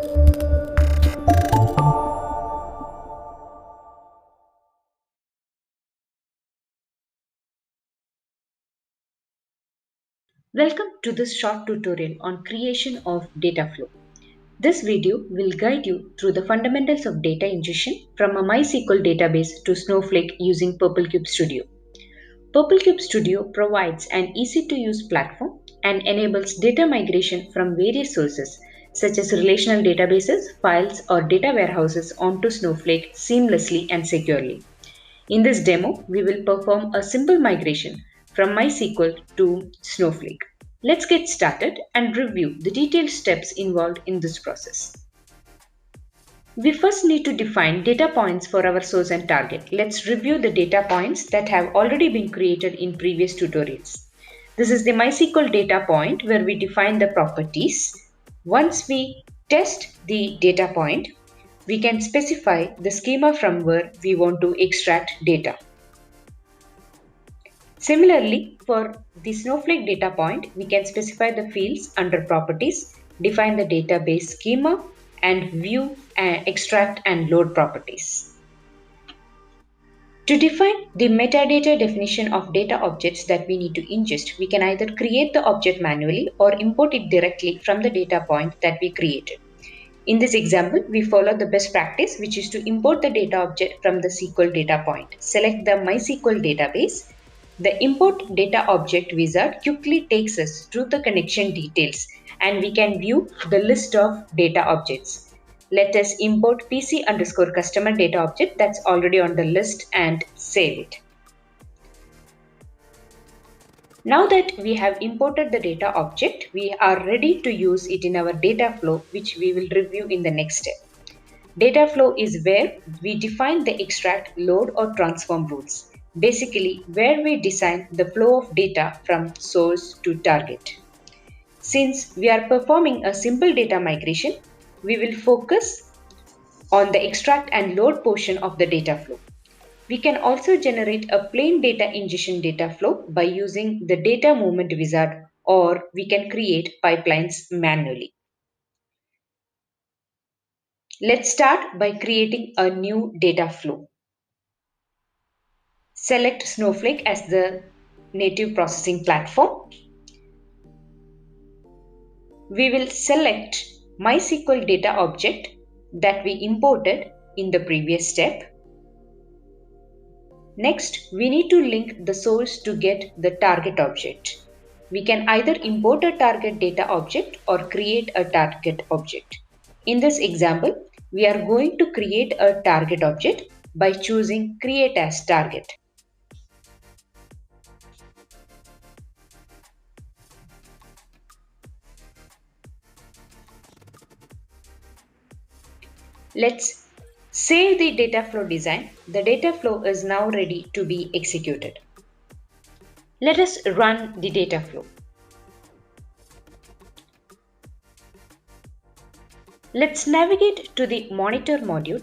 Welcome to this short tutorial on creation of data flow. This video will guide you through the fundamentals of data ingestion from a MySQL database to Snowflake using PurpleCube Studio. PurpleCube Studio provides an easy-to-use platform and enables data migration from various sources such as relational databases, files, or data warehouses onto Snowflake seamlessly and securely. In this demo, we will perform a simple migration from MySQL to Snowflake. Let's get started and review the detailed steps involved in this process. We first need to define data points for our source and target. Let's review the data points that have already been created in previous tutorials. This is the MySQL data point where we define the properties. Once we test the data point, we can specify the schema from where we want to extract data. Similarly, for the Snowflake data point, we can specify the fields under properties, define the database schema, and view, extract, and load properties. To define the metadata definition of data objects that we need to ingest, we can either create the object manually or import it directly from the data point that we created. In this example, we follow the best practice, which is to import the data object from the SQL data point. Select the MySQL database. The import data object wizard quickly takes us through the connection details and we can view the list of data objects. Let us import PC_customer data object that's already on the list and save it. Now that we have imported the data object, we are ready to use it in our data flow, which we will review in the next step. Data flow is where we define the extract, load, or transform rules. Basically, where we design the flow of data from source to target. Since we are performing a simple data migration, we will focus on the extract and load portion of the data flow. We can also generate a plain data ingestion data flow by using the data movement wizard, or we can create pipelines manually. Let's start by creating a new data flow. Select Snowflake as the native processing platform. We will select MySQL data object that we imported in the previous step. Next, we need to link the source to get the target object. We can either import a target data object or create a target object. In this example, we are going to create a target object by choosing Create as Target. Let's save the data flow design. The data flow is now ready to be executed. Let us run the data flow. Let's navigate to the Monitor module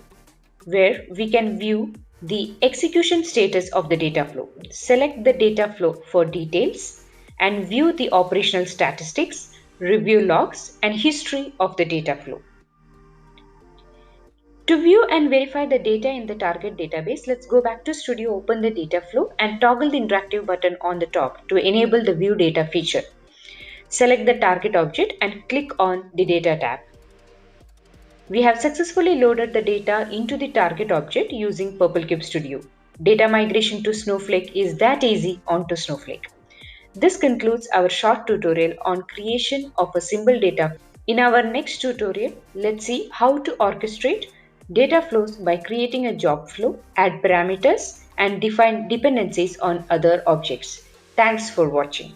where we can view the execution status of the data flow. Select the data flow for details and view the operational statistics, review logs, and history of the data flow. To view and verify the data in the target database, let's go back to Studio, open the data flow, and toggle the interactive button on the top to enable the View Data feature. Select the target object and click on the Data tab. We have successfully loaded the data into the target object using PurpleCube Studio. Data migration to Snowflake is that easy onto Snowflake. This concludes our short tutorial on creation of a simple data. In our next tutorial, let's see how to orchestrate data flows by creating a job flow, add parameters, and define dependencies on other objects. Thanks for watching.